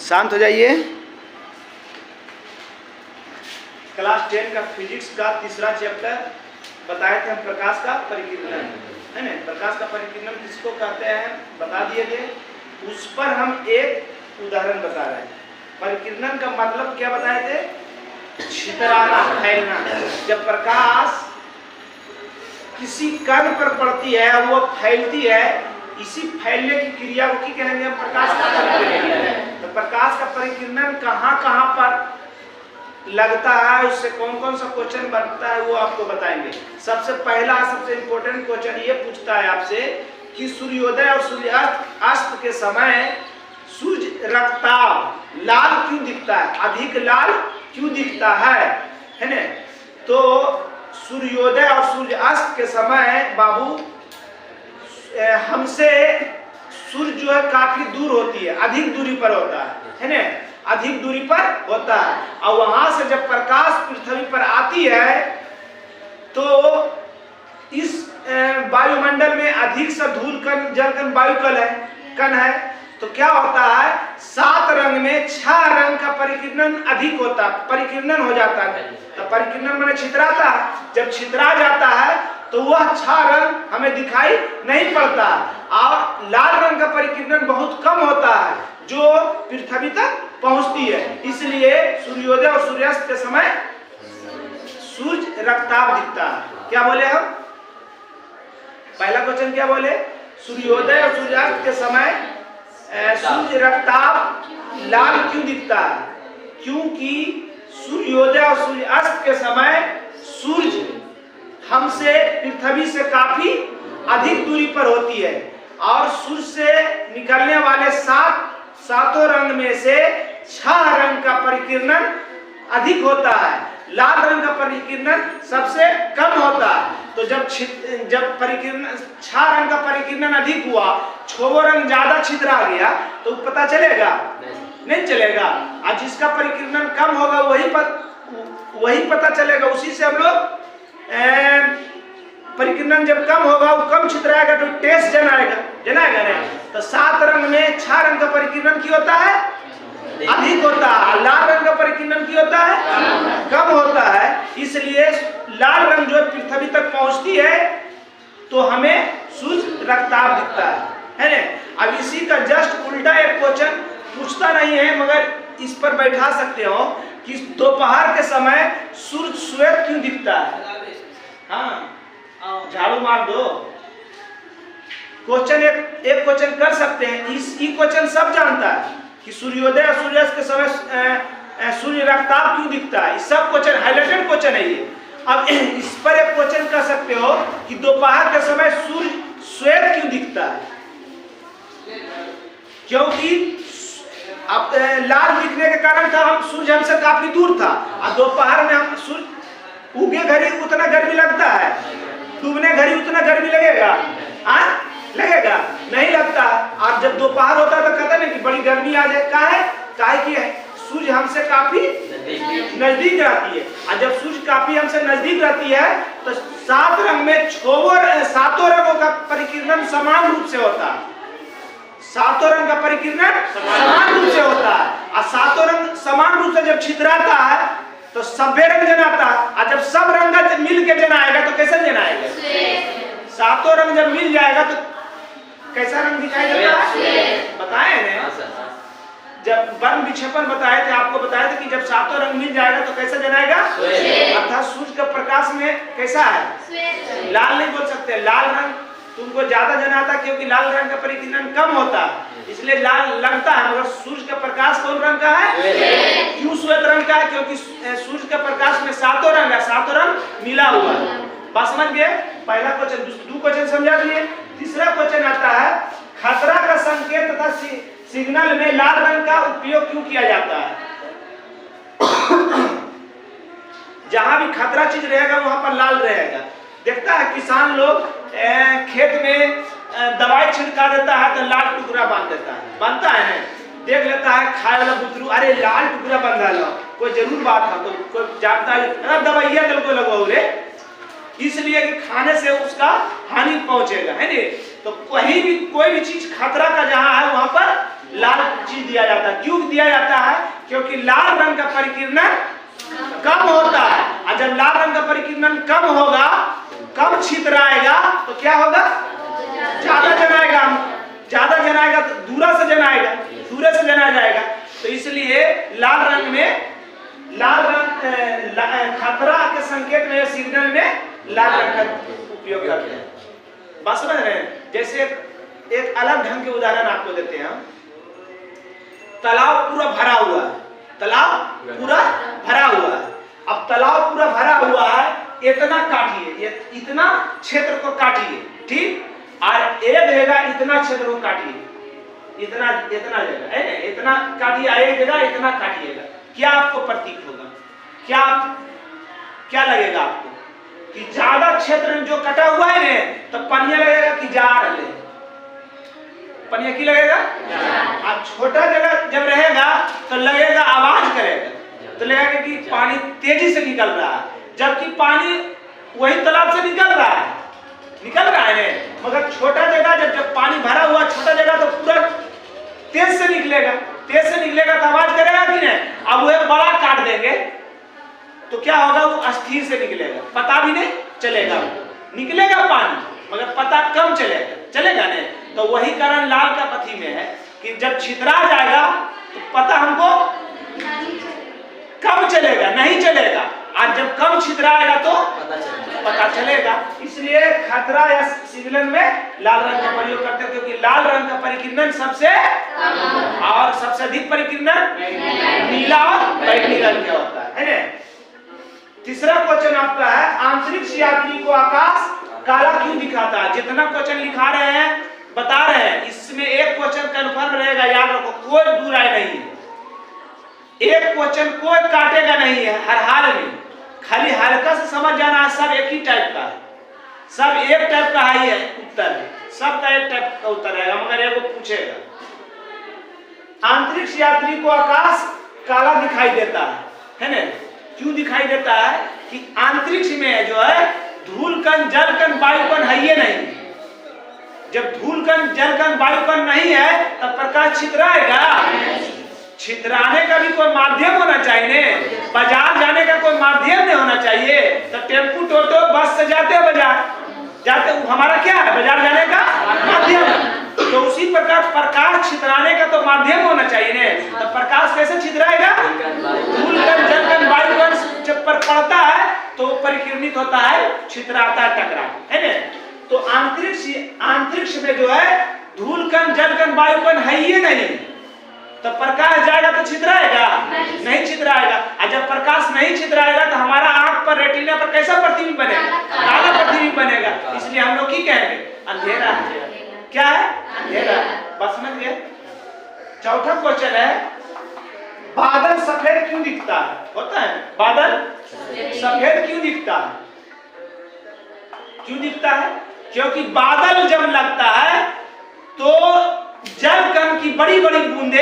शांत हो जाइए। क्लास 10 का फिजिक्स का तीसरा चैप्टर बताए थे हम, प्रकाश का परिकिरणन, है ना। प्रकाश का परिकिरणन किसको कहते हैं बता दिए थे। उस पर हम एक उदाहरण बता रहे हैं। परिकिरणन का मतलब क्या बताए थे? छितराना, फैलना। जब प्रकाश किसी कण पर पड़ती है वो फैलती है, इसी फैलने की क्रिया को कहेंगे हम प्रकाश का परिकिरणन। तो प्रकाश का परिकिरणन कहाँ कहाँ पर लगता है, उससे कौन कौन सा क्वेश्चन बनता है वो आपको बताएंगे। सबसे पहला सबसे इंपॉर्टेंट क्वेश्चन ये पूछता है आपसे कि सूर्योदय और सूर्यास्त के समय सूर्य रक्ताभ लाल क्यों दिखता है, अधिक लाल क्यों दिखता है ना। तो सूर्योदय और सूर्यास्त के समय बाबू हमसे सूर्य जो है काफी दूर होती है, अधिक दूरी पर होता है ना, अधिक दूरी पर होता है। और वहां से जब प्रकाश पृथ्वी पर आती है तो इस वायुमंडल में अधिक सा धूल कण, जल कण, वायु कण है। तो क्या होता है, 7 रंग में 6 रंग का परिकिरणन अधिक होता, परिकिरणन हो जाता है। तो परिकिरणन माने छितराता है। जब छितरा जाता है तो वह 6 रंग हमें दिखाई नहीं पड़ता, और लाल रंग का परिकिरणन बहुत कम होता है जो पृथ्वी तक पहुंचती है। इसलिए सूर्योदय और सूर्यास्त के समय सूर्य रक्ताभ दिखता है। क्या बोले हम? पहला क्वेश्चन क्या बोले? सूर्योदय और सूर्यास्त के समय सूर्य रक्ताभ लाल क्यों दिखता है? क्योंकि सूर्योदय और सूर्यास्त के समय सूर्य हमसे पृथ्वी से काफी अधिक दूरी पर होती है, और सूर्य से निकलने वाले 7 रंग में से 6 रंग का परिकिरणन अधिक होता है, लाल रंग का परिकिरणन सबसे कम होता है। तो जब परिकिरणन 6 रंग का परिकिरणन अधिक हुआ, 6 रंग ज्यादा छितरा गया तो पता चलेगा? नहीं चलेगा। और जिसका परिकिरणन कम होगा वही पता चलेगा। उसी से हम लोग परिकिरणन जब कम होगा, वो कम छितराएगा तो टेस्ट जनाएगा नहीं। तो 7 रंग में 6 रंग का परिकिरणन क्या होता है? अधिक होता है। लाल रंग का परिकिरणन क्या होता है? कम होता है। इसलिए लाल रंग जो पृथ्वी तक पहुंचती है तो हमें सूर्य रक्ताभ दिखता है ना। अब इसी का जस्ट उल्टा एक क्वेश्चन पूछता नहीं है, मगर इस पर बैठा सकते हो कि दोपहर के समय सूर्य श्वेत क्यों दिखता है? हाँ, झाड़ू मार दो। क्वेश्चन एक क्वेश्चन कर सकते हैं। इस क्वेश्चन सब जानता है कि सूर्योदय और सूर्यास्त के समय सूर्य रक्ताभ क्यों दिखता है। सब क्वेश्चन हाईलाइटेड क्वेश्चन है ये। अब इस पर एक क्वेश्चन कर सकते हो कि दोपहर के समय सूर्य श्वेत क्यों दिखता है? क्योंकि अब लाल दिखने के कारण था हम सूर्य हमसे काफी दूर था, और दोपहर में हम सूर्य उगे घड़ी उतना गर्मी लगता है, डूबने घड़ी उतना गर्मी लगेगा? लगेगा? नहीं लगता। और जब दोपहर होता है तो कहता नहीं कि बड़ी गर्मी आ जाए। काहे कि सूर्य हमसे काफी नजदीक रहती है, और जब सूर्य काफी हमसे नजदीक रहती है तो 7 रंग में 7 रंगों का परिकिरणन समान रूप से होता है। 7 रंग का परिकिरणन समान रूप से होता है, और 7 रंग समान रूप से जब छितराता है तो सभ्य रंग जनाता है। और जब सब रंग मिल के जनाएगा तो कैसा जनाएगा? 7 रंग जब मिल जाएगा तो कैसा रंग दिखाई देता है? बताए ना, जब वर्ण विक्षेपण बताए थे, आपको बताया था कि जब 7 रंग मिल जाएगा तो कैसा जनाएगा? अर्थात सूर्य का प्रकाश में कैसा है? लाल नहीं बोल सकते। लाल रंग तुमको ज्यादा जनाता क्योंकि लाल रंग का परिकिरणन कम होता है, इसलिए लाल लगता है। मगर सूर्य का प्रकाश कौन रंग का है? क्यों श्वेत रंग का है? क्योंकि सूर्य के प्रकाश में 7 रंग है, 7 रंग मिला हुआ है। बात समझ गए? पहला क्वेश्चन। 2 क्वेश्चन समझा दिए। तीसरा क्वेश्चन आता है, खतरा का संकेत तथा सिग्नल में लाल रंग का उपयोग क्यों किया जाता है? जहां भी खतरा चीज रहेगा वहां पर लाल रहेगा। देखता है किसान लोग खेत में दवाई छिड़का देता है तो लाल टुकड़ा बांध देता है, बांधता है ना। देख लेता है खाए वाला बुतरू, अरे लाल टुकड़ा बंधा लो, कोई जरूर बात है, कोई जानता है दवाइया दिल को लगवाओ रे, इसलिए कि खाने से उसका हानि पहुंचेगा, है ना। तो कहीं भी कोई भी चीज खतरा का जहां है वहां पर लाल चीज दिया जाता है। क्यों दिया जाता है? क्योंकि लाल रंग का परिकीर्णन कम होता है, और जब लाल रंग का परिकीर्णन कम होगा, कम छितराएगा, तो क्या होगा? ज्यादा जनाएगा। ज्यादा जनाएगा तो दूरा से जनाएगा, दूर से जना जाएगा। तो इसलिए लाल रंग में, लाल रंग खतरा के संकेत में, सिग्नल में लाल रंग का उपयोग करते हैं। बात समझ रहे हैं? जैसे एक अलग ढंग के उदाहरण आपको देते हैं। तालाब पूरा भरा हुआ है, तालाब पूरा भरा हुआ है। अब तालाब पूरा भरा हुआ है, इतना काटिए, इतना क्षेत्र को काटिए, ठीक, और एक जगह इतना क्षेत्र को काटिए, इतना जगह है ना, इतना काटिए, एक जगह इतना काटिएगा। क्या आपको प्रतीक होगा? क्या लगेगा आपको? कि ज्यादा क्षेत्र में जो कटा हुआ है ना, तो पनिया लगेगा कि जा रहे, पनिया की लगेगा। अब छोटा जगह जब रहेगा तो लगेगा, आवाज करेगा, तो लगेगा कि पानी तेजी से निकल रहा है, जबकि पानी वही तालाब से निकल रहा है मगर छोटा जगह, जब पानी भरा हुआ छोटा जगह, तो पूरा तेज से निकलेगा तो आवाज करेगा कि नहीं? अब वो बड़ा काट देंगे तो क्या होगा? वो अस्थिर से निकलेगा, पता भी नहीं चलेगा, निकलेगा पानी मगर पता कम चलेगा नहीं। तो वही कारण लाल का पथी में है कि जब छितरा जाएगा तो पता हमको कम चलेगा, नहीं चलेगा, और जब कम छितराएगा तो पता चलेगा। इसलिए खतरा या सिग्नल में लाल रंग का प्रयोग करते हैं, क्योंकि लाल रंग का परिकीर्णन सबसे और सबसे अधिक परिकीर्णन नीला और बैगनी रंग का होता है ना। तीसरा क्वेश्चन आपका है, अंतरिक्ष यात्री को आकाश काला क्यों दिखाता है? जितना क्वेश्चन लिखा रहे हैं, बता रहे हैं, इसमें एक क्वेश्चन कंफर्म रहेगा, याद रखो, कोई दूर आए नहीं है, एक क्वेश्चन कोई काटेगा नहीं है हर हाल में, खाली हल्का से समझ जाना है। सब एक ही टाइप का है, सब एक टाइप का ही है उत्तर है, सबका एक टाइप का उत्तर रहेगा, मगर एगो पूछेगा। अंतरिक्ष यात्री को आकाश काला दिखाई देता है ना? क्यों दिखाई देता है? कि अंतरिक्ष में जो है धूल कण, जल कण, वायु कण है ये नहीं। जब धूल कण, जल कण, वायु कण नहीं है तब प्रकाश छितराएगा। छितराने का भी कोई माध्यम होना चाहिए, बाजार जाने का कोई माध्यम नहीं होना चाहिए। तो टेम्पू, टोटो, बस से जाते हैं बाजार, जाते हमारा क्या है? बाजार जाने का माध्यम। तो उसी प्रकार प्रकाश छितराने का तो माध्यम होना चाहिए ना। तो प्रकाश कैसे छितराएगा? धूल कण, जल कण, वायु कण जब पर पड़ता है तो परिकीर्णित होता है, छितराता है, टकराता है ना। तो अंतरिक्ष में जो है धूल कण, जल कण, वायु कण है ये नहीं, तो प्रकाश जाएगा तो छितराएगा नहीं छितराएगा। और जब प्रकाश नहीं छितराएगा तो हमारा आंख पर, रेटिना पर कैसा प्रतिबिंब बनेगा? काला प्रतिबिंब बनेगा। इसलिए हम लोग की कहेंगे अंधेरा है। क्या है? अंधेरा। बस समझ गए? चौथा क्वेश्चन है, बादल सफेद क्यों दिखता है? होता है बादल सफेद क्यों दिखता है? क्यों दिखता है? क्योंकि बादल जब लगता है तो जल कण की बड़ी बड़ी बूंदें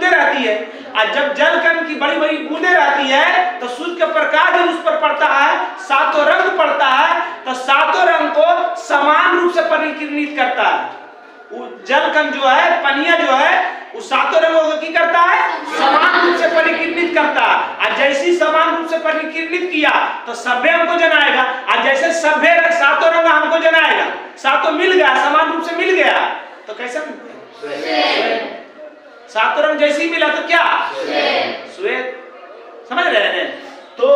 रहती है, और जब जल कण की बड़ी बड़ी बूंदें रहती है तो सूर्य का प्रकाश जब उस पर पड़ता है, सातों रंग पड़ता है, तो सातों रंग को समान रूप से परिकीर्णित करता है। वो जल कण जो है, पनिया जो है, वो सातों रंगों को क्या करता है? समान रूप से परिकीर्णित करता है। और जैसी समान रूप से परिकीर्णित किया तो सभ्य हमको जनाएगा, और जैसे सभ्य सातों रंग हमको जनाएगा, सातों मिल गया, समान रूप से मिल गया, तो कैसे सातों रंग जैसे ही मिला तो क्या? श्वेत। समझ रहे हैं? तो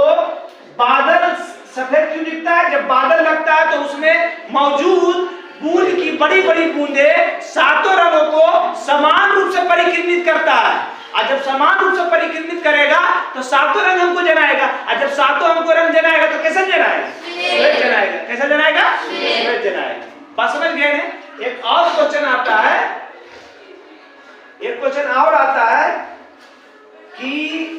बादल सफेद क्यों दिखता है? जब बादल लगता है तो उसमें मौजूद बूंद की बड़ी बड़ी बूंदें सातों रंगों को समान रूप से परिकीर्णित करता है, और जब समान रूप से परिकीर्णित करेगा तो सातों रंग हमको जनाएगा, और जब सातों हमको रंग जनाएगा तो कैसे जनाएगा? श्वेत जनाएगा। कैसे जनाएगा? श्वेत जनाएगा। बात समझ गए हैं? एक और क्वेश्चन आता है, एक क्वेश्चन और आता है कि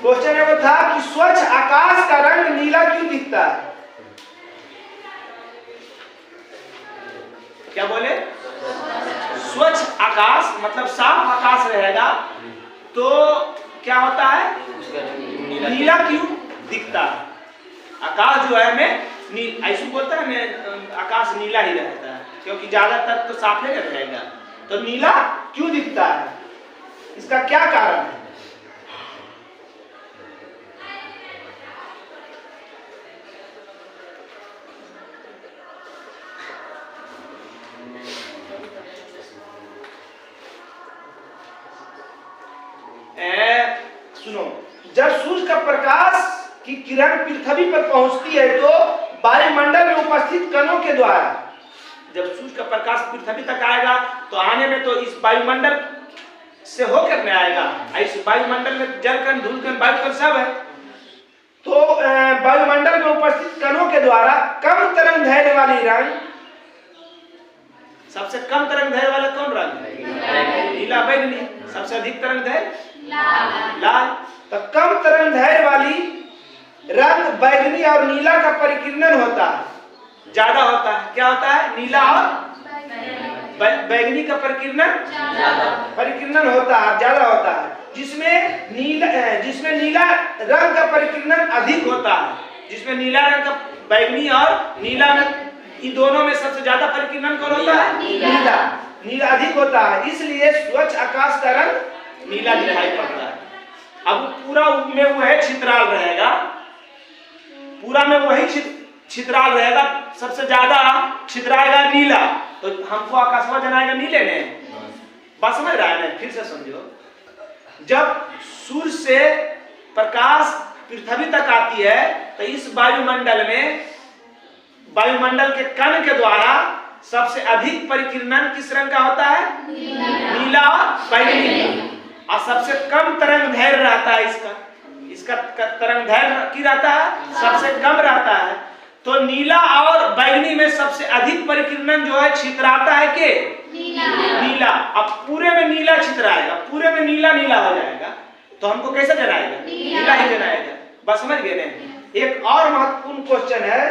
क्वेश्चन वो था कि स्वच्छ आकाश का रंग नीला क्यों दिखता है? क्या बोले? स्वच्छ आकाश मतलब साफ आकाश रहेगा तो क्या होता है? नीला क्यों दिखता है? आकाश जो है हमें ऐसे बोलता है ना, आकाश नीला ही रहता है क्योंकि ज्यादातर तो साफ ही रहेगा। तो नीला क्यों दिखता है? इसका क्या कारण है? सुनो, जब सूर्य का प्रकाश की किरण पृथ्वी पर पहुंचती है तो वायुमंडल में उपस्थित कणों के द्वारा, जब सूर्य का प्रकाश पृथ्वी तक आएगा तो आने में तो इस वायुमंडल से होकर में आएगा। इस वायुमंडल में जल कण, धूल कण, वायु कण सब है। तो वायुमंडल में उपस्थित कणों के द्वारा कम तरंग दैर्ध्य वाली रंग, सबसे कम तरंग दैर्ध्य वाला कौन रंग है? नीला। बैगनी। सबसे अधिक तरंग दैर्ध्य लाल। तो कम तरंग दैर्ध्य वाली रंग बैगनी और नीला का परिकिरणन होता है, ज्यादा होता है। क्या होता है? नीला और बैगनी का परिकिरणन होता है, ज्यादा होता है। जिसमें नीला रंग का परिकिरणन अधिक होता है, जिसमें नीला रंग का, बैगनी और नीला में, इन दोनों में सबसे ज्यादा परिकिरणन कौन होता है? नीला अधिक होता है, इसलिए स्वच्छ आकाश का रंग नीला दिखाई पड़ता है। अब पूरा में वही छितराल रहेगा, पूरा में वही छितराल रहेगा, सबसे ज्यादा छितराएगा नीला, तो हमको आकाशवा जनाएगा नीले ने। बात समझ रहा है ना? फिर से समझो, जब सूर्य से प्रकाश पृथ्वी तक आती है तो इस वायुमंडल में, वायुमंडल के कण के द्वारा सबसे अधिक परिकिरणन किस रंग का होता है? नीला और बैगनी। और सबसे कम तरंग दैर्ध्य रहता है इसका तरंग दैर्ध्य की रहता है, सबसे कम रहता है। तो नीला और बैगनी में सबसे अधिक परिकिरणन जो है छितराता है के नीला। अब पूरे में नीला छितराएगा, पूरे में नीला हो जाएगा, तो हमको कैसे जनाएगा? नीला ही जनाएगा। बस समझ गए ना? एक और महत्वपूर्ण क्वेश्चन है,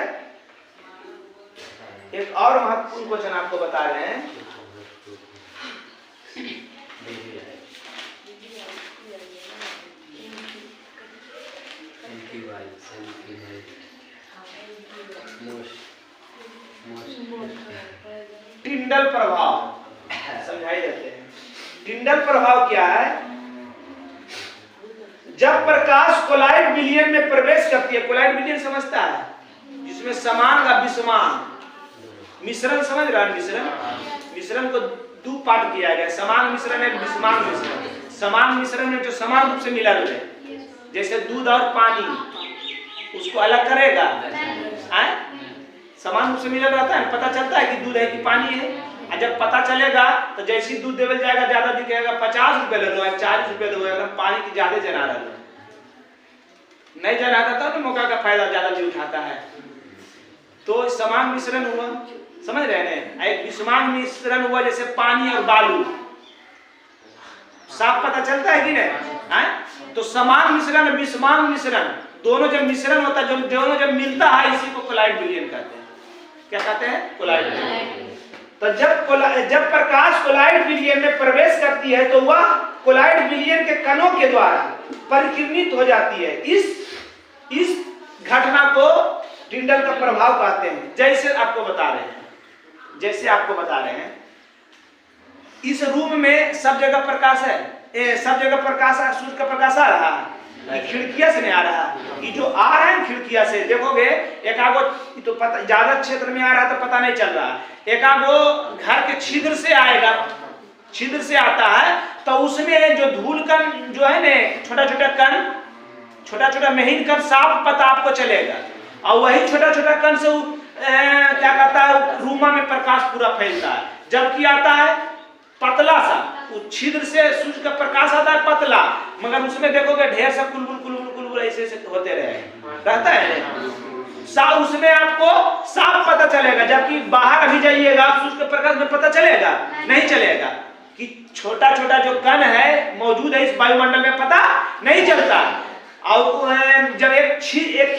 एक और महत्वपूर्ण क्वेश्चन आपको बता रहे हैं। टिंडल प्रभाव समझाई देते हैं। टिंडल प्रभाव क्या है? जब प्रकाश कोलाइड विलयन में प्रवेश करती है, कोलाइड विलयन समझता है, जिसमें समान का विषमान मिश्रण, समझ रहा है? मिश्रण को दो पार्ट किया गया, समान मिश्रण है, विषमान मिश्रण। समान मिश्रण में जो समान रूप से मिला रहे, जैसे दूध और पानी, उसको अलग करेगा, समान रूप से मिला रहता है, पता चलता है कि दूध है कि पानी है। और जब पता चलेगा तो जैसे दूध देवल जाएगा, ज्यादा दिखेगा, 50 रुपए ले लो, 40 रुपए दो, अगर पानी की ज्यादा जना रहा नहीं जनाता तो मौका का फायदा ज्यादा भी उठाता है। तो समान मिश्रण हुआ, समझ रहे हैं? एक विषमान मिश्रण हुआ, जैसे पानी और बालू, साफ पता चलता है कि नहीं? तो समान मिश्रण, विषमान मिश्रण, दोनों जब मिश्रण होता है, दोनों जब मिलता है, इसी को कोलाइड विलयन कहते हैं। क्या कहते हैं? कोलाइड विलयन। तो जब प्रकाश कोलाइड विलयन में प्रवेश करती है तो वह कोलाइड विलयन के कणों के द्वारा परिकिरणित हो जाती है। इस घटना को टिंडल का प्रभाव कहते हैं। जैसे आपको बता रहे हैं, इस रूम में सब जगह प्रकाश है, सब जगह प्रकाश है, सूर्य का प्रकाश आ रहा है, खिड़कियां से नहीं आ रहा है। ये जो आ रहा है खिड़कियां से, देखोगे एक आगो तो पता, ज्यादा क्षेत्र में आ रहा है तो पता नहीं चल रहा, एक आगो घर के छिद्र से आएगा, छिद्र से आता है, तो उसमें जो धूल कण जो है ना, छोटा छोटा कण, छोटा छोटा महीन कण साफ पता आपको चलेगा। और वही छोटा छोटा कण से क्या कहता है, रूमा में प्रकाश पूरा फैलता है। जबकि आता है पतला सा, छिद्र से सूर्य का प्रकाश आता है पतला, मगर उसमें देखोगे ढेर सा कुलबुल ऐसे होते रहता है, उसमें आपको साफ पता चलेगा। जबकि बाहर अभी जाइएगा, सूर्य के प्रकाश में पता चलेगा नहीं चलेगा कि छोटा छोटा जो कण है मौजूद है इस वायुमंडल में, पता नहीं चलता। और जब एक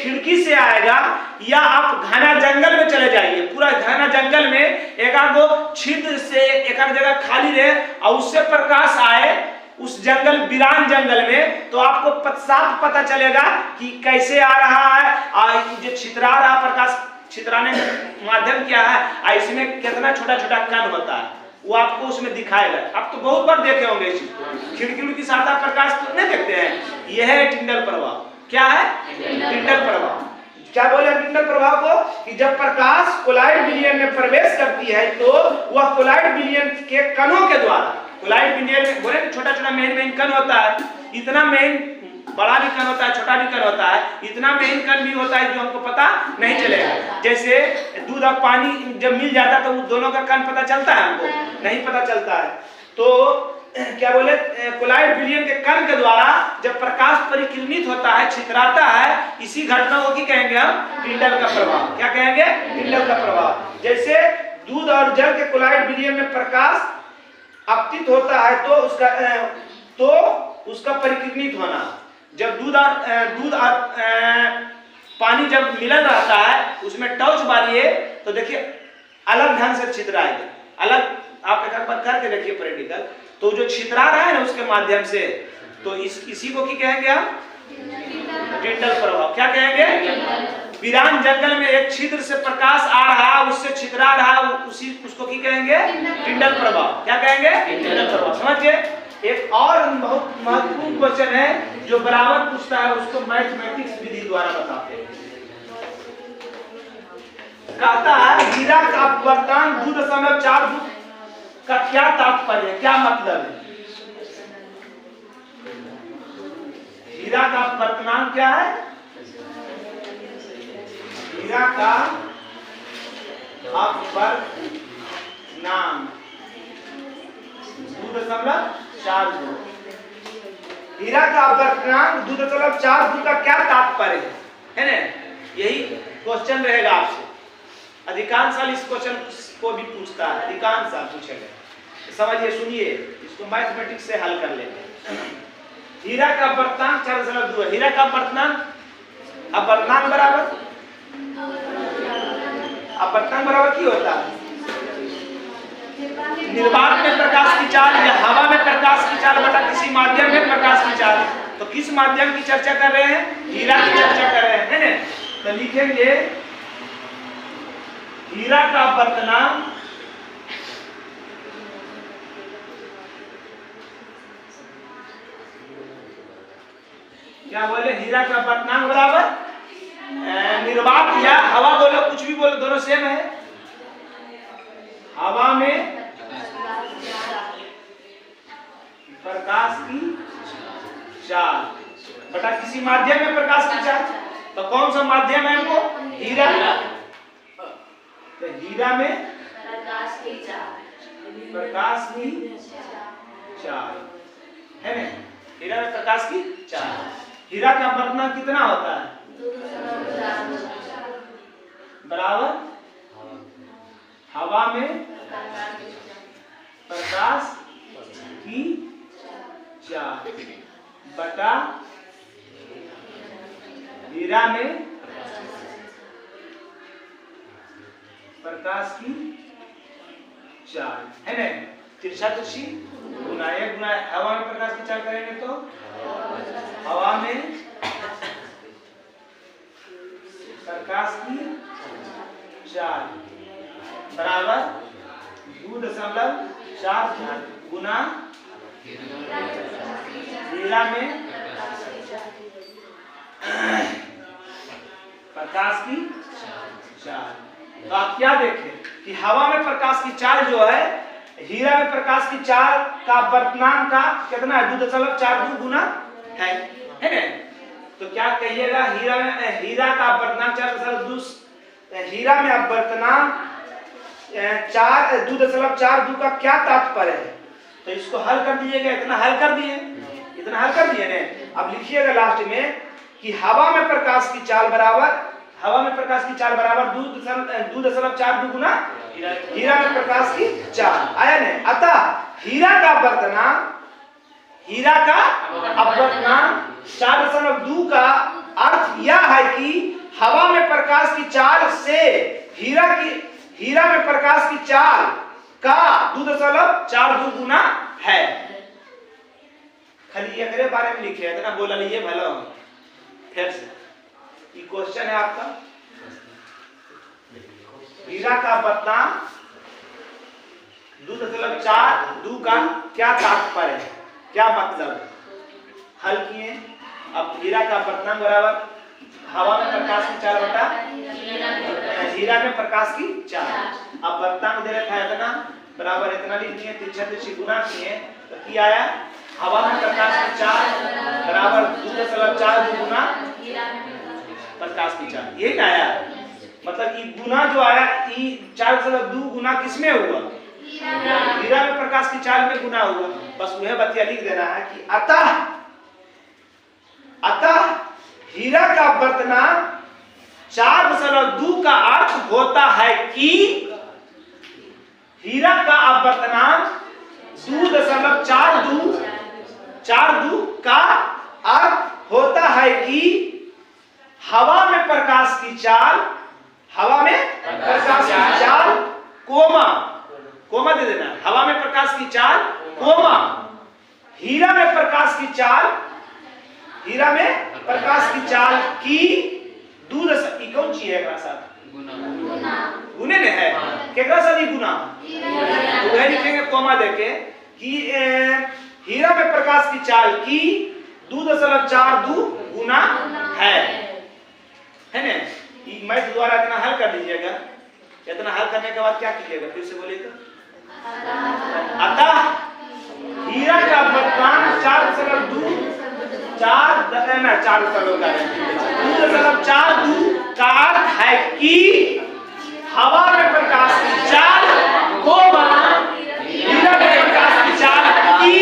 खिड़की से आएगा, या आप घना जंगल में चले जाइए, पूरा घना जंगल में एक आध दो छिद्र से एक आध जगह खाली रहे और उससे प्रकाश आए उस जंगल, वीरान जंगल में, तो आपको साफ पता चलेगा कि कैसे आ रहा है और जो छितरा रहा प्रकाश, छितराने का माध्यम क्या है, इसमें कितना छोटा छोटा कण होता है वो आपको उसमें दिखाएगा। आप तो बहुत बार देखे होंगे इस खिड़की की साधा प्रकाश तो नहीं देखते हैं। यह है टिंडल प्रभाव। क्या है? टिंडल प्रभाव। क्या बोले टिंडल प्रभाव को? कि जब प्रकाश कोलाइड विलयन में प्रवेश करती है तो वह कोलाइड विलयन के कणों के द्वारा, कोलाइड विलयन में बोले छोटा छोटा मेन कण होता है, इतना मेन, बड़ा भी कण होता है, छोटा भी कण होता है, इतना मेन कण भी होता है जो हमको पता नहीं चलेगा। जैसे दूध और पानी जब मिल जाता है तो दोनों का कण पता चलता है, हमको नहीं पता चलता है। तो क्या बोले, कोलाइड विलयन के कण के द्वारा जब प्रकाश परिकिरणित होता है, छितराता है, इसी घटना को क्या कहेंगे हम? टिंडल का प्रभाव। क्या कहेंगे? टिंडल का प्रभाव। जैसे दूध और जल के कोलाइड विलयन में प्रकाश आपतित होता है तो उसका परिकिरणित होना, जब दूध और पानी जब मिलन रहता है उसमें टॉर्च मारिए तो देखिए अलग ढंग से छितराएगा, अलग। आप एक बार करके देखिए प्रैक्टिकल, तो जो छितरा रहा है ना उसके माध्यम से, तो इसी को क्या कहेंगे हम? टिंडल प्रभाव। क्या कहेंगे? वीरान जंगल में एक छिद्र से प्रकाश आ रहा, उससे छितरा रहा, उसको क्या कहेंगे? टिंडल प्रभाव। क्या कहेंगे? टिंडल प्रभाव। समझिए। एक और बहुत महत्वपूर्ण क्वेश्चन है जो बराबर पूछता है, उसको मैथमेटिक्स विधि द्वारा बताते हैं। कहता है हीरा का अपवर्तनांक 2.42 का क्या तात्पर्य है, क्या मतलब है? हीरा का अपवर्तनांक क्या है? हीरा का अपवर्तनांक 2.42। हीरा का अपवर्तनांक 2.42 का क्या तात्पर्य है ना? यही क्वेश्चन रहेगा आपसे। अधिकांश साल इस क्वेश्चन को भी पूछता है, अधिकांश साल पूछेगा। समझिए, सुनिए, इसको मैथमेटिक्स से हल कर लेंगे। हीरा का अपवर्तनांक 4.2 है। हीरा का अपवर्तनांक बराबर की होता है? निर्वात में प्रकाश की चाल या हवा में प्रकाश की चाल बटा किसी माध्यम में प्रकाश की चाल। तो किस माध्यम की चर्चा कर रहे हैं? हीरा की चर्चा कर रहे हैं, है ना? तो लिखेंगे हीरा का अपवर्तनांक क्या बोले? हीरा का अपवर्तनांक बराबर निर्वात या हवा, बोलो कुछ भी बोलो, दोनों सेम है। हवा में प्रकाश की चाल बटा किसी माध्यम में प्रकाश की चाल। तो कौन सा माध्यम है हमको? हीरा। तो हीरा में प्रकाश की चाल है ना? हीरा में प्रकाश की चाल। हीरा का अपवर्तनांक कितना होता है? बराबर हवा में प्रकाश की चाल बटा हीरा में प्रकाश की चाल, है ना? तिरछा तिरछी गुना, एक गुना हवा में प्रकाश की चाल करेंगे तो हवा में प्रकाश की चाल बराबर 2.4 गुना हीरा में प्रकाश की चाल। तो आप क्या देखें कि हवा में प्रकाश की चाल जो है, हीरा में प्रकाश की चाल का अपवर्तनांक का कितना है? 2.42 गुना है ना? तो क्या कहिएगा? हीरा का अपवर्तनांक 4.2, हीरा में अपवर्तनांक 2.42 का क्या तात्पर्य है? तो इसको हल कर दीजिएगा। इतना हल कर दिए ना। अब लिखिएगा लास्ट में कि हवा में प्रकाश की चाल बराबर 2.42 गुना हीरा में प्रकाश की चाल आया ना। अतः हीरा का अपवर्तनांक 4.2 का अर्थ यह है कि हवा में प्रकाश की चाल से हीरा में प्रकाश की चाल का 2.42 गुना है। खाली एकरे बारे में लिखे इतना बोला लीजिए भलो। फिर से ये क्वेश्चन है आपका, हीरा का बदनाम 2.42 का क्या तात्पर्य है, क्या मतलब है, हल किए। अब हीरा का बदनाम बराबर हवा में प्रकाश की चाल बटा हीरा में प्रकाश की चाल। अब बदनाम दे रखा है इतना बराबर इतना लिख दिए, तिरछा गुना किए तो क्या आया, हवा में प्रकाश की चाल बराबर 2.42 गुना प्रकाश की चाल, यही ना आया। मतलब ये गुना जो आया ये 4.2 गुना किसमें हुआ, हीरा में प्रकाश की चाल में गुना हुआ। बस वह बतिया लिख देना है कि अतः हीरा का बदनाम 4.2 का अर्थ होता है कि हीरा का अपवर्तनांक 2.42 का अर्थ होता है कि हवा में प्रकाश की चाल कोमा दे देना, हवा में प्रकाश की चाल कोमा हीरा में प्रकाश की चाल की कौन सी है गुने ने है केकरा साथ ही गुना वह लिखेंगे कोमा देके कि हीरा में प्रकाश की चाल की 2.42 गुना है ना। मैथ द्वारा इतना हल कर लीजिएगा। इतना हल करने के बाद क्या कीजिएगा, फिर से बोलिए तो। अतः हीरा का अपवर्तनांक 2.42 का अर्थ है कि हवा में प्रकाश की चाल कोमा हीरा में प्रकाश की चाल की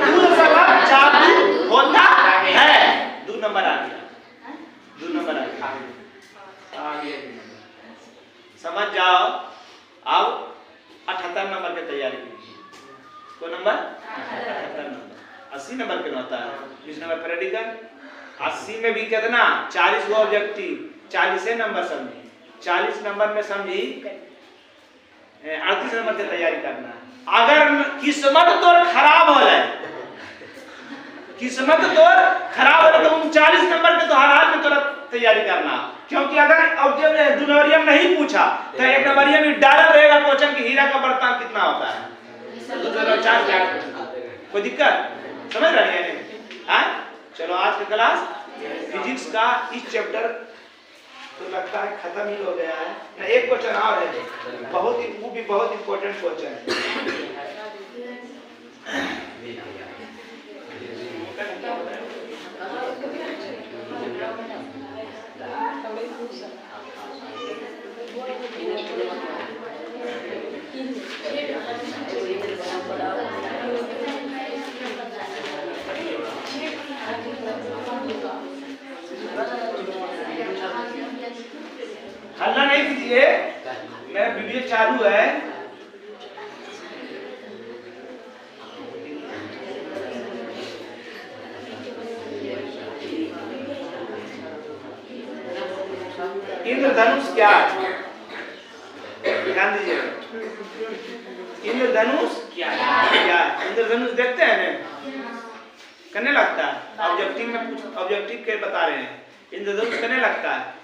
2.42 होता है। 2 नंबर आ गया, 2 नंबर आ गया। समझ जाओ। अब 78 नंबर की तैयारी कीजिए। कौन नंबर 78 नंबर 80 नंबर के होता है। 20 नंबर प्रेडिकल, 80 में भी कितना 40 गो ऑब्जेक्टिव, 40 नंबर समझी, 40 नंबर में समझी 38 नंबर की तैयारी करना है। अगर किस्मत तोर खराब हो जाए, किस्मत तोर खराब हो तो 40 नंबर के तो हर हाल में तोरा तैयारी करना। क्योंकि अगर ऑब्जेक्ट 2 नंबरिया में नहीं पूछा तो 1 नंबरिया में डायरेक्ट रहेगा क्वेश्चन कि हीरा का बर्तन कितना होता है। कोई दिक्कत समझ रहे हैं? चलो आज की क्लास फिजिक्स का इस चैप्टर तो लगता है खत्म ही हो गया है ना। एक क्वेश्चन और है, बहुत ही वो भी बहुत इंपॉर्टेंट क्वेश्चन है। हल्ला नहीं कीजिए, मेरा वीडियो चालू है। इंद्रधनुष क्या है, ध्यान दीजिए। इंद्रधनुष क्या है? इंद्रधनुष देखते हैं ना, करने लगता है। ऑब्जेक्टिव में कुछ ऑब्जेक्टिव के बता रहे हैं, इंद्रधनुष करने लगता है।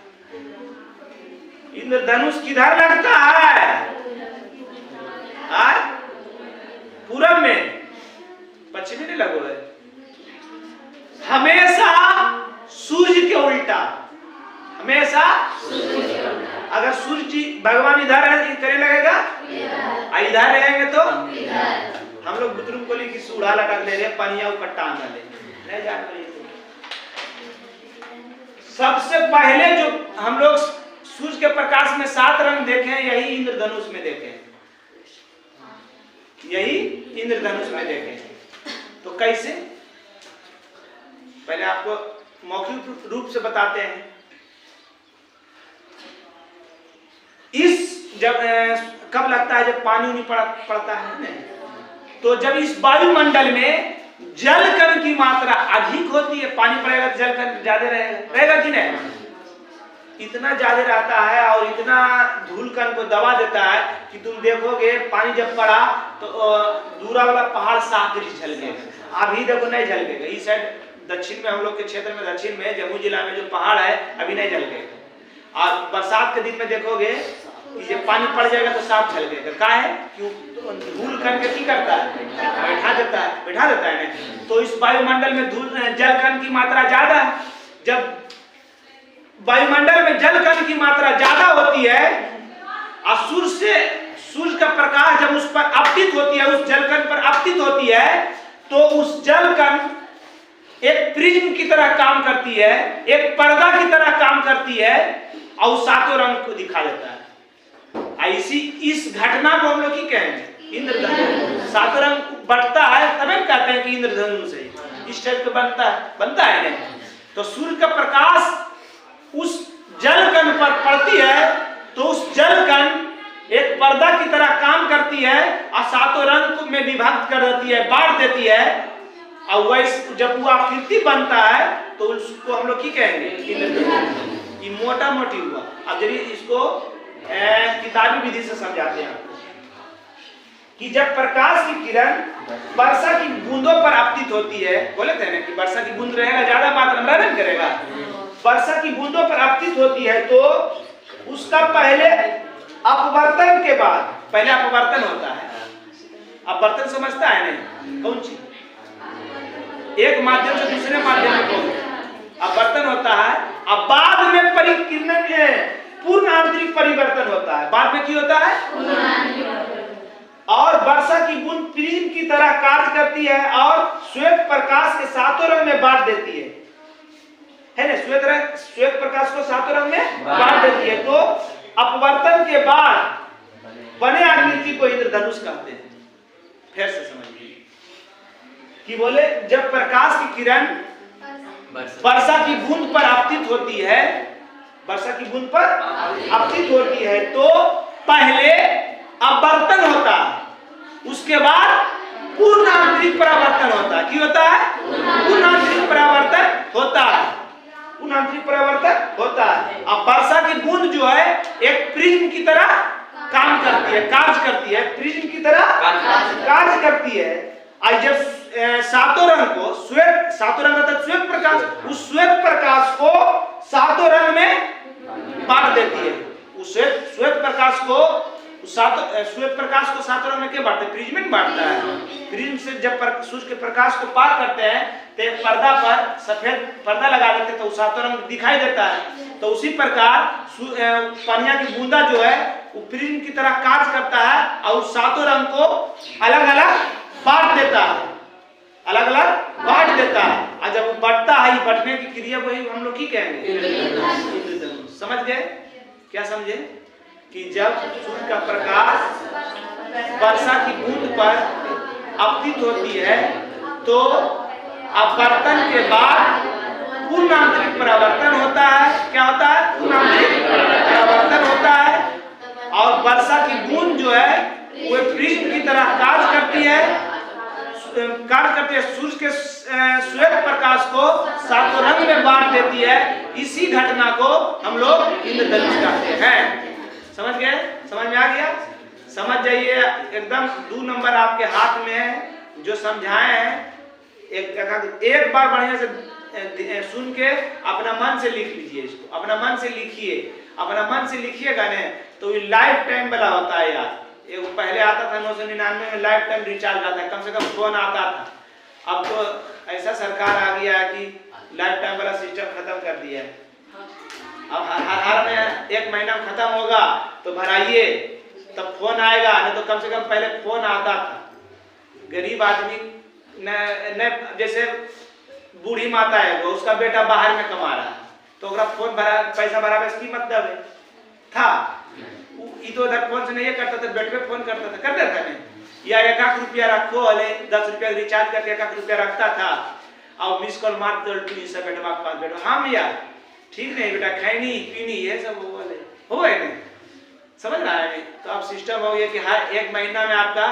इंद्रधनुष किधर लगता है? पूरब में, पश्चिम में नहीं लगो है, हमेशा सूर्य के उल्टा, हमेशा अगर सूर्य जी भगवान इधर है करने लगेगा, इधर रहेंगे तो हम लोग बुजुर्ग को की सूढ़ा लटक ले रहे, पनिया ऊपर टांग ले नहीं जान रही। सबसे पहले जो हम लोग सूर्य के प्रकाश में 7 रंग देखे हैं, यही इंद्रधनुष में देखे, यही इंद्रधनुष में देखे। तो कैसे, पहले आपको मौखिक रूप से बताते हैं। इस जब कब लगता है, जब पानी नहीं पड़ता है, तो जब इस वायुमंडल में जल कण की मात्रा अधिक होती है, पानी पड़ेगा तो जल कण ज्यादा रहेगा कि नहीं? इतना ज्यादा रहता है और इतना धूल कण को दबा देता है कि तुम देखोगे पानी जब पड़ा तो दूरा वाला पहाड़ साफ झलकेगा। अभी देखो नहीं झलकेगा। इस साइड दक्षिण में, हम लोग के क्षेत्र में दक्षिण में जम्मू जिला में जो पहाड़ है अभी नहीं झलकेगा। और बरसात के दिन में देखोगे कि जब पानी पड़ जाएगा तो साफ झलकेगा। क्या है? क्यों? धूल कण के की करता है? बैठा देता है ना। तो इस वायुमंडल में धूल जल कण की मात्रा ज्यादा है। जब वायुमंडल में जल कण की मात्रा ज्यादा होती है और सूर्य का प्रकाश जब उस पर आपतित होती है, उस जल कण पर आपतित होती है, तो उस जल कण एक प्रिज्म की तरह काम करती है, एक पर्दा की तरह काम करती है और सातों रंग को दिखा देता है। ऐसी इस घटना को हम लोग की कहेंगे इंद्रधनुष। सातों रंग बढ़ता है तभी कहते हैं कि इंद्रधनुष है। इस टाइप का बनता है नहीं। तो सूर्य का प्रकाश उस जल कण पर पड़ती है तो उस जल कण एक पर्दा की तरह काम करती है और सातों रंग में विभक्त कर देती है, बांट देती है। और वैसे जब वो आकृति बनता है तो उसको हम लोग की कहेंगे इंद्रधनुष। ये मोटा मोटी हुआ। अब जब इसको किताबी विधि से समझाते हैं कि जब प्रकाश की किरण वर्षा की बूंदों पर आपतित होती है, बोले थे ना कि वर्षा की बूंद रहेगा ज्यादा मात्रा में नहीं करेगा। वर्षा की बूंदों पर आपतित होती है तो उसका पहले अपवर्तन के बाद, पहले अपवर्तन होता है। अपवर्तन समझता है नहीं? कौन चीज? एक माध्यम से दूसरे माध्यम में कौन अपवर्तन होता है। अब बाद में परिकिरण में पूर्ण आंतरिक परिवर्तन होता है। बाद में क्या होता है? और वर्षा की बूंद प्रिज्म की तरह कार्य करती है और श्वेत प्रकाश के सातों रंग में बांट देती है ना? श्वेत प्रकाश को सातों रंग में बांट देती है। तो अपवर्तन के बाद बने आकृति को इंद्रधनुष कहते हैं। फिर से समझिए कि बोले जब प्रकाश की किरण वर्षा की बूंद पर आपतित होती है, वर्षा की बूंद पर आपतित होती है तो पहले अपवर्तन होता है, उसके बाद पूर्ण आंतरिक परावर्तन होता है। क्या होता है? पूर्ण आंतरिक परावर्तन होता है। पूर्ण आंतरिक परावर्तन होता है। अब वर्षा की बूंद जो है एक प्रिज्म की तरह काम करती है, कार्य करती है, प्रिज्म की तरह कार्य करती है। और जब सातों रंग को सातों रंग अर्थात श्वेत प्रकाश, उस श्वेत प्रकाश को सातों रंग में बांट देती है। उस श्वेत प्रकाश को सातों रंग में क्या बांटते हैं? प्रिज्म में बांटता है। प्रिज्म से जब सूर्य के प्रकाश को पार करते हैं तो एक पर्दा पर सफेद पर्दा लगा देते हैं तो सातों रंग दिखाई देता है। तो उसी प्रकार पानिया की बूंदा जो है वो प्रिज्म की तरह कार्य करता है और सातों रंग को अलग अलग बांट देता है, अलग अलग बांट देता है। और जब वो बढ़ता है, बढ़ने की क्रिया को ही हम लोग की कहेंगे इंद्रधनुष। समझ गए? क्या समझे? कि जब सूर्य का प्रकाश वर्षा की बूंद पर आपतित होती है तो अपवर्तन के बाद पूर्ण आंतरिक परावर्तन होता है। क्या होता है? पूर्ण आंतरिक परावर्तन होता है और वर्षा की बूंद जो है वो प्रिज्म की तरह कार्य करती है, सूर्य के श्वेत प्रकाश को सातों रंग में बांट देती है। इसी घटना को हम लोग इंद्रधनुष कहते हैं। समझ गए? समझ में आ गया? समझ जाइए। एकदम 2 नंबर आपके हाथ में है। जो समझाए हैं एक बार बढ़िया से सुन के अपना मन से लिख लीजिए। इसको अपना मन से लिखिए। अपना मन से लिखिएगा ना तो ये लाइफ टाइम वाला होता है यार। एक पहले आता था 999 में लाइफ टाइम रिचार्ज आता है, कम से कम फोन आता था। अब तो ऐसा सरकार आ गया कि लाइफ टाइम वाला सिस्टम खत्म कर दिया है। अब हर में 1 महीना खत्म होगा तो भराइए तब फोन आएगा, नहीं तो कम से कम पहले फोन आता था। गरीब आदमी न जैसे बूढ़ी माता है वो उसका बेटा बाहर में कमा रहा है तो फोन पैसा भरावे इसकी मतलब है था। इधर फोन से नहीं करता था, बेट पे फोन करता था, कर देता नहीं। या 1 रुपया रखो, अरे 10 रुपया रिचार्ज करके 1 रुपया रखता था और मिस कॉल मार दो बेटवा के पास बैठो। हम यार ठीक नहीं बेटा, खैनी पीनी ये सब बोले हो गए नहीं। समझ रहा है नहीं? तो अब सिस्टम हो गया कि हर 1 महीना में आपका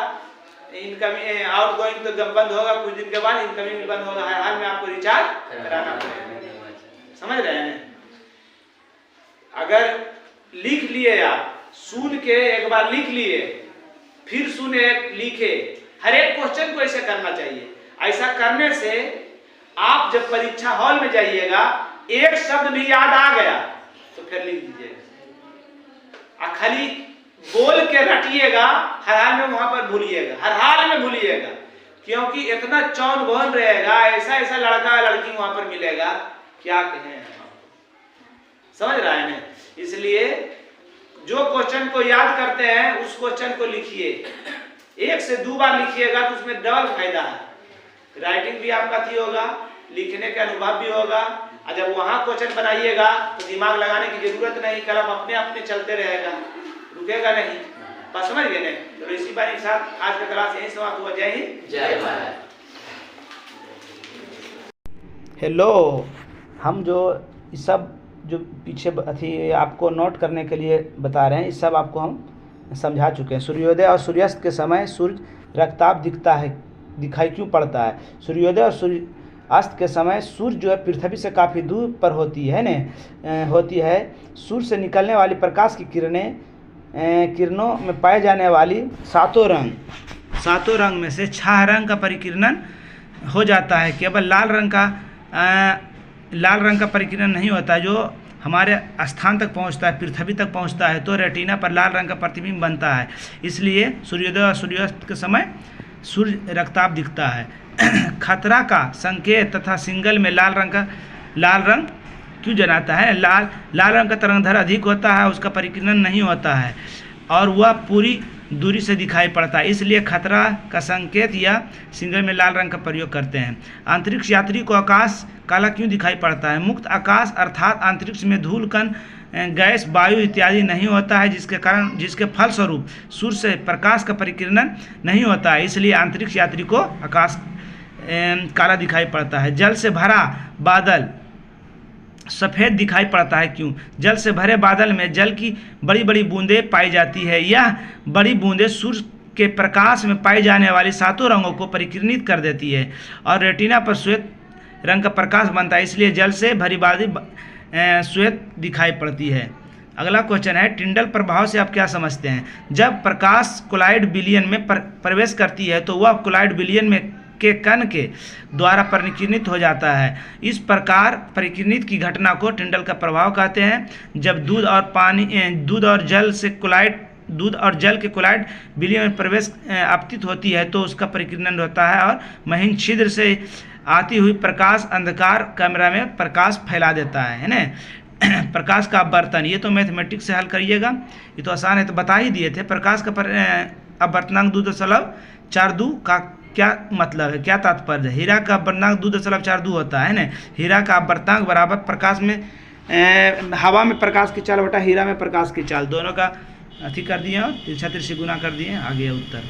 इनकमिंग आउट गोइंग तो बंद होगा, कुछ दिन के बाद इनकमिंग भी बंद होगा, हर हाल में आपको रिचार्ज कराना पड़ेगा। समझ रहे हैं? अगर लिख लिए आप, सुन के एक बार लिख लिए, फिर सुने लिखे, हर एक क्वेश्चन को ऐसे करना चाहिए। ऐसा करने से आप जब परीक्षा हॉल में जाइएगा, एक शब्द भी याद आ गया तो फिर लिख दीजिएगा। खाली बोल के रटिएगा, हर हाल में वहां पर भूलिएगा, हर हाल में भूलिएगा, क्योंकि इतना चौन बौन रहेगा, ऐसा ऐसा लड़का लड़की वहां पर मिलेगा, क्या कहें। समझ रहा है ना? इसलिए जो क्वेश्चन को याद करते हैं उस क्वेश्चन को लिखिए, 1 से 2 बार लिखिएगा तो उसमें डबल फायदा है। राइटिंग भी आपका थी होगा, लिखने का अनुभव भी होगा, और जब वहां क्वेश्चन बनाइएगा तो दिमाग लगाने की जरूरत नहीं, कलम अपने अपने चलते रहेगा, रुकेगा नहीं। बस समझ गए ना? तो इसी बात के साथ आज का क्लास यही समाप्त हुआ। जय हिंद, जय भारत। हेलो, हम जो इस सब जो पीछे अथी आपको नोट करने के लिए बता रहे हैं, इस सब आपको हम समझा चुके हैं। सूर्योदय और सूर्यास्त के समय सूर्य रक्ताभ दिखता है, दिखाई क्यों पड़ता है? सूर्योदय और सूर्यास्त के समय सूर्य जो है पृथ्वी से काफ़ी दूर पर होती है न, होती है। सूर्य से निकलने वाली प्रकाश की किरणों में पाए जाने वाली सातों रंग में से 6 रंग का परिकिरणन हो जाता है। केवल लाल रंग का परिकिरण नहीं होता जो हमारे स्थान तक पहुंचता है, पृथ्वी तक पहुंचता है, तो रेटिना पर लाल रंग का प्रतिबिंब बनता है। इसलिए सूर्योदय और सूर्यास्त के समय सूर्य रक्ताभ दिखता है। खतरा का संकेत तथा सिंगल में लाल रंग क्यों जनाता है? लाल रंग का तरंगधर अधिक होता है, उसका परिकिरण नहीं होता है और वह पूरी दूरी से दिखाई पड़ता है, इसलिए खतरा का संकेत या सिंगल में लाल रंग का प्रयोग करते हैं। अंतरिक्ष यात्री को आकाश काला क्यों दिखाई पड़ता है? मुक्त आकाश अर्थात अंतरिक्ष में धूल कण, गैस, वायु इत्यादि नहीं होता है, जिसके फलस्वरूप सूर्य से प्रकाश का परिकिरण नहीं होता है, इसलिए अंतरिक्ष यात्री को आकाश काला दिखाई पड़ता है। जल से भरा बादल सफ़ेद दिखाई पड़ता है क्यों? जल से भरे बादल में जल की बड़ी बड़ी बूंदें पाई जाती है। यह बड़ी बूंदें सूर्य के प्रकाश में पाई जाने वाली 7 रंगों को परिकिरणित कर देती है और रेटिना पर श्वेत रंग का प्रकाश बनता है, इसलिए जल से भरी बादल श्वेत दिखाई पड़ती है। अगला क्वेश्चन है, टिंडल प्रभाव से आप क्या समझते हैं? जब प्रकाश कोलाइड विलयन में प्रवेश करती है तो वह कोलाइड विलयन में के कण के द्वारा परिकिरणित हो जाता है। इस प्रकार परिकिरणित की घटना को टिंडल का प्रभाव कहते हैं। जब दूध और जल के कोलाइड विलयन में प्रवेश आपतित होती है तो उसका परिकिरण होता है और महीन छिद्र से आती हुई प्रकाश अंधकार कमरा में प्रकाश फैला देता है ना। प्रकाश का अपवर्तन, ये तो मैथमेटिक्स से हल करिएगा, ये तो आसान है, तो बता ही दिए थे। प्रकाश का अपवर्तनांक 2.42 का क्या मतलब है, क्या तात्पर्य है? हीरा का अपवर्तनांक 2.42 होता है ना। हीरा का अपवर्तनांक बराबर प्रकाश में हवा में प्रकाश की चाल बटा हीरा में प्रकाश की चाल, दोनों का अथी कर दिए और तिरछा गुना कर दिए, आ गया उत्तर।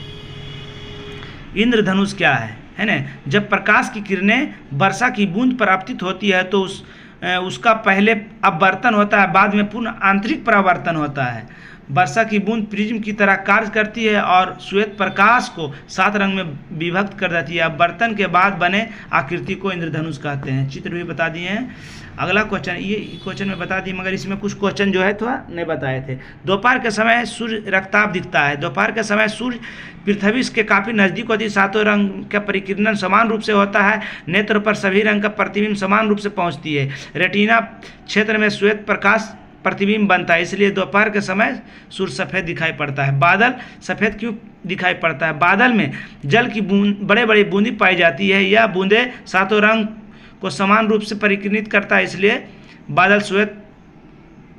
इंद्रधनुष क्या है ना? जब प्रकाश की किरणें वर्षा की बूंद पर आपतित होती है तो उसका पहले अपवर्तन होता है, बाद में पूर्ण आंतरिक परावर्तन होता है। वर्षा की बूंद प्रिज्म की तरह कार्य करती है और श्वेत प्रकाश को 7 रंग में विभक्त कर देती है। अपवर्तन के बाद बने आकृति को इंद्रधनुष कहते हैं। चित्र भी बता दिए हैं। अगला क्वेश्चन, ये क्वेश्चन में बता दिए मगर इसमें कुछ क्वेश्चन जो है थोड़ा नहीं बताए थे। दोपहर के समय सूर्य रक्ताभ दिखता है। दोपहर के समय सूर्य पृथ्वी के काफ़ी नज़दीक होती है। 7 रंग का परिकिरण समान रूप से होता है। नेत्र पर सभी रंग का प्रतिबिंब समान रूप से पहुँचती है। रेटिना क्षेत्र में श्वेत प्रकाश प्रतिबिंब बनता है, इसलिए दोपहर के समय सूर्य सफ़ेद दिखाई पड़ता है। बादल सफ़ेद क्यों दिखाई पड़ता है? बादल में जल की बड़े बड़ी बूंदी पाई जाती है। यह बूंदें 7 रंग को समान रूप से परिकिरणित करता है, इसलिए बादल श्वेत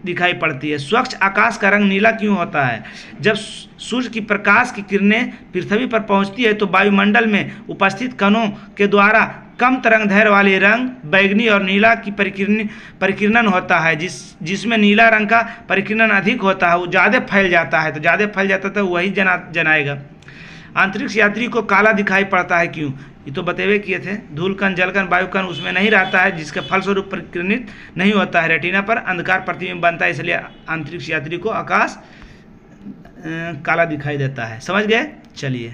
दिखाई पड़ती है। स्वच्छ आकाश का रंग नीला क्यों होता है? जब सूर्य की प्रकाश की किरणें पृथ्वी पर पहुंचती है तो वायुमंडल में उपस्थित कणों के द्वारा कम तरंगदैर्घ्य वाले रंग बैगनी और नीला की परिकिरणन होता है। जिसमें नीला रंग का परिकिरणन अधिक होता है वो ज़्यादा फैल जाता है, तो ज़्यादा फैल जाता है तो वही जनाएगा। अंतरिक्ष यात्री को काला दिखाई पड़ता है क्यों? ये तो बतेवे किए थे। धूलकण, जलकण, वायुकण उसमें नहीं रहता है, जिसके फलस्वरूप परिकिरणित नहीं होता है। रेटिना पर अंधकार प्रतिबिंब बनता है, इसलिए अंतरिक्ष यात्री को आकाश काला दिखाई देता है। समझ गए? चलिए।